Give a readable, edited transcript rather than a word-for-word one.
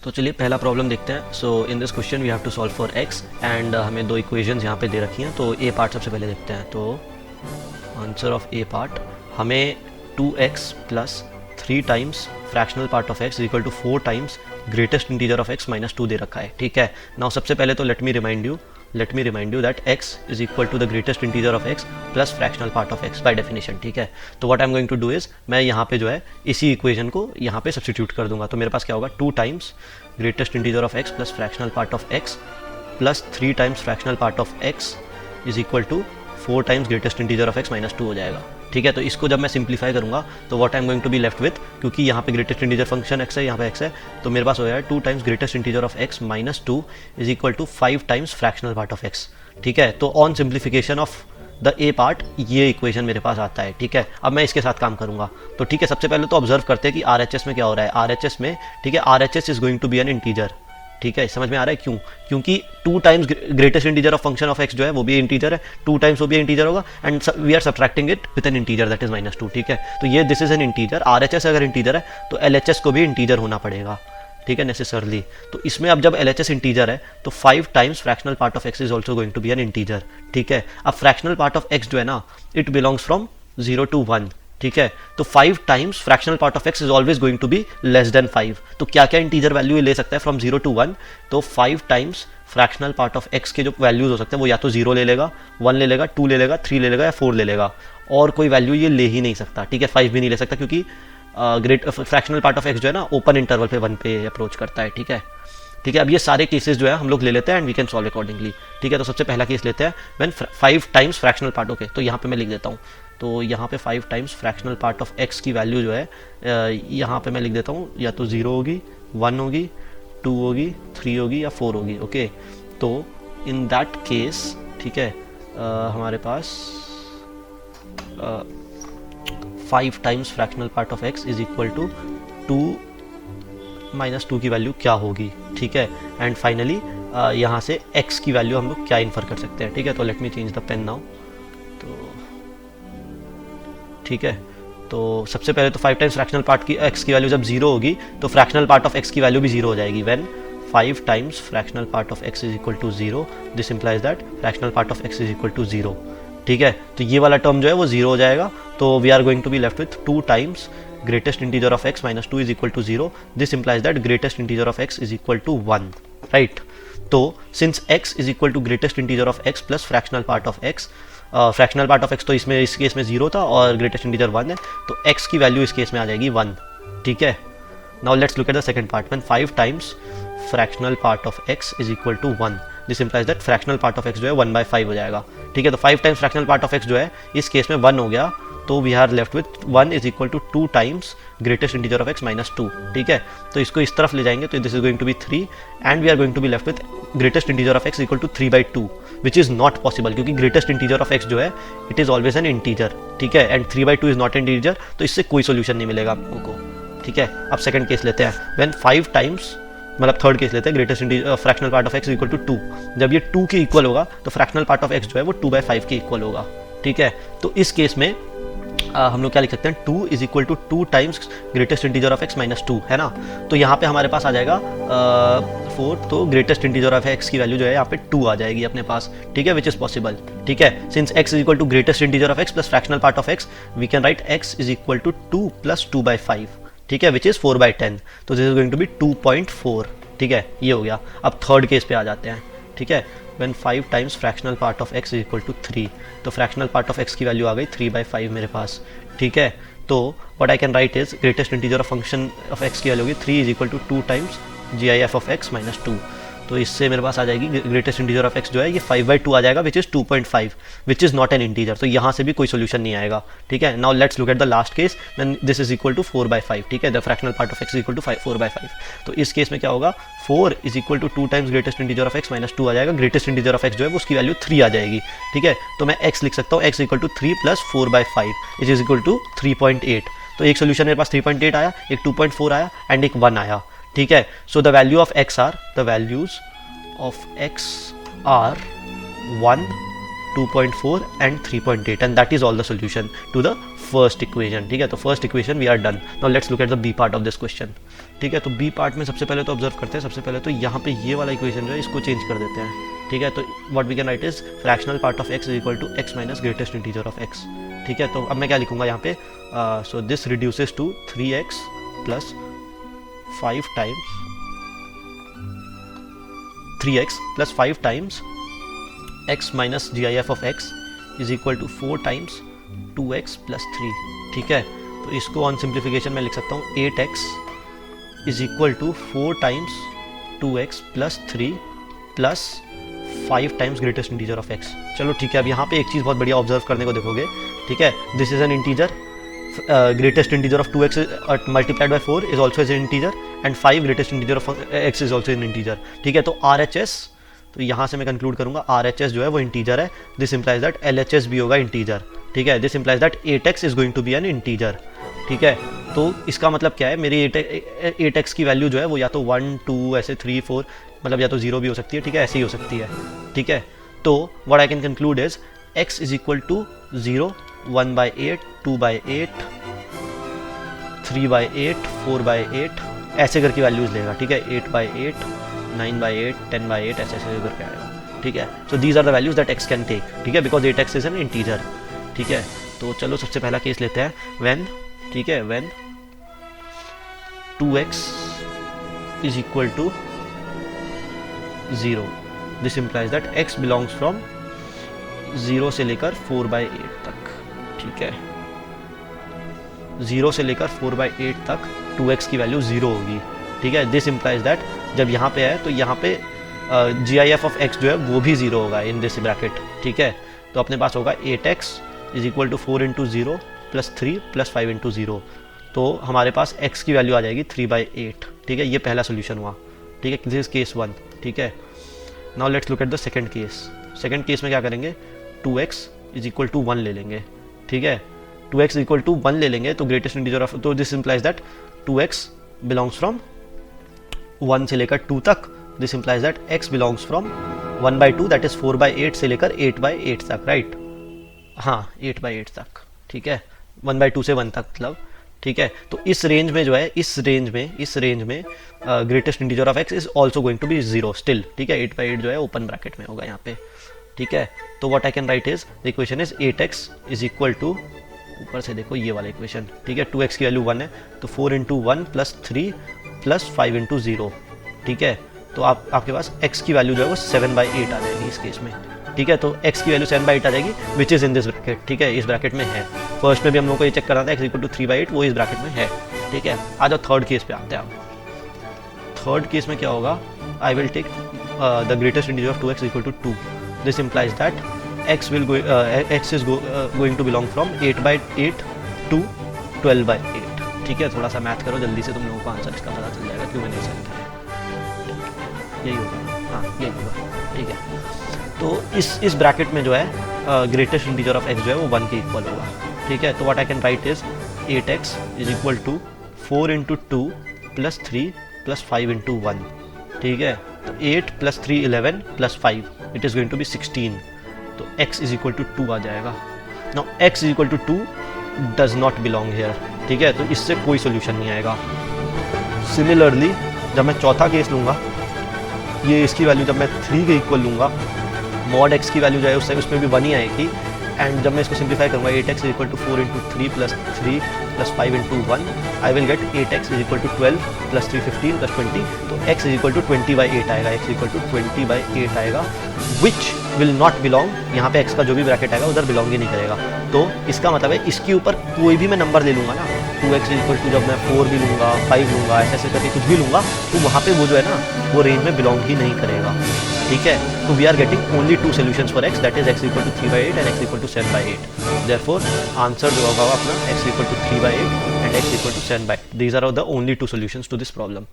तो चलिए पहला प्रॉब्लम देखते हैं। So in this question we have to solve for x and हमें दो इक्वेशंस यहाँ पे दे रखी हैं। तो ए पार्ट सबसे पहले देखते हैं। तो आंसर ऑफ ए पार्ट हमें 2x plus 3 times fractional part of x equal to 4 times greatest integer of x minus 2 दे रखा है। ठीक है, नाउ सबसे पहले तो let me remind you that x is equal to the greatest integer of x plus fractional part of x by definition. ठीक है, तो what I am going to do is मैं यहाँ पे जो है इसी इक्वेशन को यहाँ पे सब्स्टिट्यूट कर दूंगा। तो मेरे पास क्या होगा, 2 times greatest integer of x plus fractional part of x plus 3 times fractional part of x is equal to 4 times greatest integer of x minus 2 हो जाएगा। ठीक है, तो इसको जब मैं सिंप्लीफाई करूंगा तो what I am going to be left with, क्योंकि यहाँ पे ग्रेटेस्ट इंटीजर फंक्शन x है, यहाँ पे x है, तो मेरे पास हो जाएगा 2 times greatest integer of x minus 2 is equal to 5 times fractional part of x। ठीक है, तो on simplification of the A part ये इक्वेशन मेरे पास आता है। ठीक है, अब मैं इसके साथ काम करूंगा। तो ठीक है, सबसे पहले तो ऑब्जर्व करते हैं कि RHS में क्या हो रहा है। RHS में, ठीक है, RHS is going to be an integer. ठीक है, समझ में आ रहा है क्यों? क्योंकि 2 times greatest integer of function of x जो है वो भी इंटीजर है, 2 टाइम्स वो भी इंटीजर होगा and we are subtracting it with an integer that is minus 2। ठीक है, तो ये this is an integer. RHS अगर इंटीजर है तो LHS को भी इंटीजर होना पड़ेगा। ठीक है, नेसेसरली। तो इसमें अब जब LHS इंटीजर है तो 5 times fractional part of x is also going to be an integer. ठीक है, अब फ्रैक्शनल पार्ट ऑफ x जो है ना, इट बिलोंग्स फ्रॉम 0 to 1। ठीक है, तो 5 times fractional part of x is always going to be less than 5। तो क्या क्या इंटीजर वैल्यू ले सकता है फ्रॉम 0 to 1? तो 5 times fractional part of x के जो वैल्यूज हो सकते हैं वो या तो 0 ले लेगा, 1 ले लेगा, 2 ले लेगा, 3 ले लेगा या 4 ले लेगा, और कोई वैल्यू ये ले ही नहीं सकता। ठीक है, 5 भी नहीं ले सकता क्योंकि great fractional part of x जो है ना ओपन इंटरवल पे 1 पे अप्रोच करता है। ठीक है, ठीक है, अब ये सारे केसेस जो है हम लोग ले लेते हैं and we can solve accordingly. ठीक है, तो सबसे पहला केस लेते हैं when 5 times fractional part. Okay, तो यहाँ पे मैं लिख देता हूँ। तो यहाँ पे 5 times fractional part of x की वैल्यू जो है यहाँ पे मैं लिख देता हूँ, या तो 0 होगी, 1 होगी, 2 होगी, 3 होगी या 4 होगी। ओके, तो इन दैट केस, ठीक है, हमारे पास 5 times fractional part of x is equal to 2 minus 2 की वैल्यू क्या होगी। ठीक है, एंड फाइनली यहाँ से x की वैल्यू हम लोग क्या इन्फर कर सकते हैं। ठीक है, तो let me change the pen now. तो ठीक है, तो सबसे पहले तो 5 टाइम्स फ्रैक्शनल पार्ट की x की वैल्यू जब 0 होगी तो फ्रैक्शनल पार्ट ऑफ x की वैल्यू भी 0 हो जाएगी। When 5 times fractional part of x is equal to 0, this implies that fractional part of x is equal to 0। ठीक है, तो ये वाला टर्म जो है वो 0 हो जाएगा। तो we are going to be left with 2 times greatest integer of x minus 2 is equal to 0. This implies that greatest integer of x is equal to 1, right? तो since x is equal to greatest integer of x plus fractional part of x, fractional part of x तो इसमें इस case में 0 था और greatest integer 1 है, तो x की वैल्यू इस केस में आ जाएगी 1। ठीक है, now let's look at the second part. When 5 times fractional part of x is equal to 1, this implies that fractional part of x जो है 1/5 हो जाएगा। ठीक है, तो 5 times fractional part of x जो है इस केस में 1 हो गया, तो we are left with 1 is equal to 2 times greatest integer of x minus 2। ठीक है, तो इसको इस तरफ ले जाएंगे तो this is going to be 3 and we are going to be left with greatest integer of x equal to 3/2, which is not possible क्योंकि ग्रेटेस्ट इंटीजर ऑफ x जो है it is always an integer. ठीक है, and 3/2 is not an integer, तो इससे कोई solution नहीं मिलेगा आपको को। ठीक है, अब सेकंड केस लेते हैं। व्हेन 5 टाइम्स, मतलब थर्ड केस लेते हैं, greatest fractional part of x equal to 2। जब ये 2 के इक्वल होगा तो फ्रैक्शनल पार्ट ऑफ x जो है वो 2/5 के इक्वल होगा। ठीक है, तो इस केस में हम लोग क्या लिख सकते हैं, 2 is equal to 2 times greatest integer of x minus 2, है ना। तो यहाँ पे हमारे पास आ जाएगा 4, तो ग्रेटेस्ट इंटीजर ऑफ x की वैल्यू जो है यहाँ पे 2 आ जाएगी अपने पास। ठीक है, विच इज पॉसिबल। ठीक है, since x is equal to greatest integer of x plus fractional part of x, we can write x is equal to 2 plus 2/5। ठीक है, विच इज 4/10, तो this is going to be 2.4। ठीक है, ये हो गया। अब थर्ड केस पे आ जाते हैं। ठीक है, when 5 times fractional part of x is equal to 3, तो फ्रैक्शनल पार्ट ऑफ x की वैल्यू आ गई 3/5 मेरे पास। ठीक है, तो what I can write is greatest integer of function of x की वैल्यू होगी 3 is equal to 2 times GIF of x minus 2। तो इससे मेरे पास आ जाएगी ग्रेटेस्ट इंटीजर ऑफ x जो है ये 5/2 आ जाएगा, which is 2.5, which is not an integer. तो यहाँ से भी कोई सोल्यूशन नहीं आएगा। ठीक है, now let's look at the last case when this is equal to 4/5। ठीक है, the fractional part of x is equal to 4/5। तो इस केस में क्या होगा, 4 is equal to 2 times greatest integer of x minus 2 आ जाएगा। ग्रेटेस्ट इंटीजर ऑफ x जो है उसकी वैल्यू 3 आ जाएगी। ठीक है, तो मैं x लिख सकता हूँ, x equal to 3 plus 4/5 is equal to 3.8। तो एक सोल्यूशन मेरे पास 3.8 आया, एक 2.4 आया एंड एक 1 आया। ठीक है, so the value of x are, the values of x are 1, 2.4 and 3.8 and that is all the solution to the first equation. ठीक है, तो first equation we are done. Now let's look at the b part of this question. ठीक है। तो B part में सबसे पहले तो ऑब्जर्व करते हैं, सबसे पहले तो यहाँ पे ये वाला इक्वेशन जो है इसको चेंज कर देते हैं, ठीक है। तो what we can write is fractional part of x is equal to x minus greatest integer of x, ठीक है। तो अब मैं क्या लिखूंगा यहाँ पे, so this reduces to 3x plus 5 times 3x plus 5 times x minus GIF of x is equal to 4 times 2x plus 3, ठीक है। तो इसको ऑन सिंप्लीफिकेशन में लिख सकता हूँ 8x is equal to 4 times 2x plus 3 plus 5 times greatest integer of x। चलो ठीक है, अब यहाँ पे एक चीज़ बहुत बढ़िया ऑब्जर्व करने को देखोगे, ठीक है। This is an integer, greatest integer of 2x multiplied by 4 is also is an integer and 5 greatest integer of x is also an integer, ठीक है। तो RHS, तो यहाँ से मैं कंक्लूड करूँगा RHS जो है वो इंटीजर है, दिस इंप्लाइज दैट LHS भी होगा इंटीजर, ठीक है। This implies that 8x is going to be an integer, ठीक है। तो इसका मतलब क्या है, मेरी 8x की वैल्यू जो है वो या तो 1 2 ऐसे 3 4 मतलब या तो 0 भी हो सकती है, ठीक है, ऐसे ही हो सकती है, ठीक है। तो what I can conclude is x is equal to 0 1/8 2/8 3/8 4/8 ऐसे करके वैल्यूज लेगा, ठीक है। 8/8 9/8 10/8 ऐसे ऐसे करके आएगा, ठीक है। So these are the values that x can take, ठीक है, because 8x is an integer, ठीक है। तो चलो सबसे पहला केस लेते हैं, व्हेन, ठीक है, when 2x is equal to 0, this implies that x belongs from 0 से लेकर 4/8 तक, ठीक है। 0 से लेकर 4/8 तक 2x की वैल्यू 0 होगी, ठीक है। दिस इंप्लाइज दैट जब यहाँ पे है तो यहाँ पे GIF ऑफ x जो है वो भी 0 होगा इन दिस ब्रैकेट, ठीक है। तो अपने पास होगा 8x is equal to 4 into 0 plus 3 plus 5 into 0, तो हमारे पास x की वैल्यू आ जाएगी 3/8, ठीक है। ये पहला सोल्यूशन हुआ, ठीक है, दिस इज केस 1, ठीक है। Now let's look at the second case. Second case में क्या करेंगे, 2x इज इक्वल टू 1 ले लेंगे, ठीक है। 2x इक्वल टू 1 ले लेंगे तो ग्रेटेस्ट इंटीजर ऑफ, तो this implies that 2x belongs from 1 से लेकर 2 तक, this implies that x belongs from 1/2 that is 4/8 से लेकर 8/8 तक, राइट, हाँ 8/8 तक, ठीक है, 1/2 से 1 तक मतलब, ठीक है। तो इस रेंज में जो है, इस रेंज में greatest integer of x is also going to be 0 still, ठीक है। 8/8 जो है ओपन ब्रैकेट में होगा यहाँ पे, ठीक है। तो what I can write is the equation is 8x is equal to, ऊपर से देखो ये वाला इक्वेशन, ठीक है। 2x की वैल्यू 1 है तो 4 इंटू 1 प्लस 3 प्लस 5 इंटू 0, ठीक है। तो आपके पास x की वैल्यू जो है वो 7/8 आ जाएगी इस केस में, ठीक है। तो x की वैल्यू 7/8 आ जाएगी which is in this bracket, ठीक है, इस ब्रैकेट में है। फर्स्ट में भी हम लोग को ये चेक करना था x इक्वल टू 3/8, वो इस ब्रैकेट में है, ठीक है। आ जाओ थर्ड केस पे आते हैं। अब थर्ड केस में क्या होगा, I will take the greatest integer of 2x equal to 2, this implies that x is going to belong from 8/8 to 12/8, ठीक है। थोड़ा सा मैथ करो जल्दी से, तुम लोगों को आंसर इसका पता चल जाएगा क्यों मैंने ऐसा लिखा है, यही होगा, हाँ यही होगा, ठीक है। तो इस ब्रैकेट में जो है ग्रेटेस्ट इंटीजर ऑफ x जो है वो 1 के इक्वल होगा, ठीक है। तो what I can write is 8x is equal to 4 into 2 plus 3 plus 5 into 1, ठीक है। तो 8 plus 3 11 plus 5 it is going to be 16, तो x इज इक्वल टू 2 आ जाएगा। Now x is equal to 2 does not belong here, ठीक है। तो इससे कोई सोल्यूशन नहीं आएगा। सिमिलरली जब मैं चौथा केस लूँगा, ये इसकी वैल्यू जब मैं 3 के इक्वल लूँगा, मॉड x की वैल्यू जो है उसमें भी 1 ही आएगी, एंड जब मैं इसको सिंप्लीफाई करूँगा 8x is equal to 4 into 3 plus 5 into 1, I will get 8x is equal to 12 plus 3 15 plus 20, तो x इज इक्वल टू 20/8 आएगा, x इज इक्वल टू 20/8 आएगा, विच विल नॉट बिलोंग, यहाँ पे x का जो भी ब्रैकेट आएगा उधर बिलोंग ही नहीं करेगा। तो इसका मतलब है इसके ऊपर कोई भी मैं नंबर ले लूँगा ना, 2x इक्वल टू जब मैं 4 भी लूँगा 5 लूँगा ऐसे ऐसे करके कुछ भी लूँगा, तो वहाँ पे वो जो है ना वो रेंज में बिलोंग ही नहीं करेगा, ठीक है। तो we are getting only 2 solutions for x, that is x equal to 3/8 and x equal to 7/8, therefore answer जो होगा अपना x equal to 3/8 and x equal to 7/8, these are the only 2 solutions to this problem.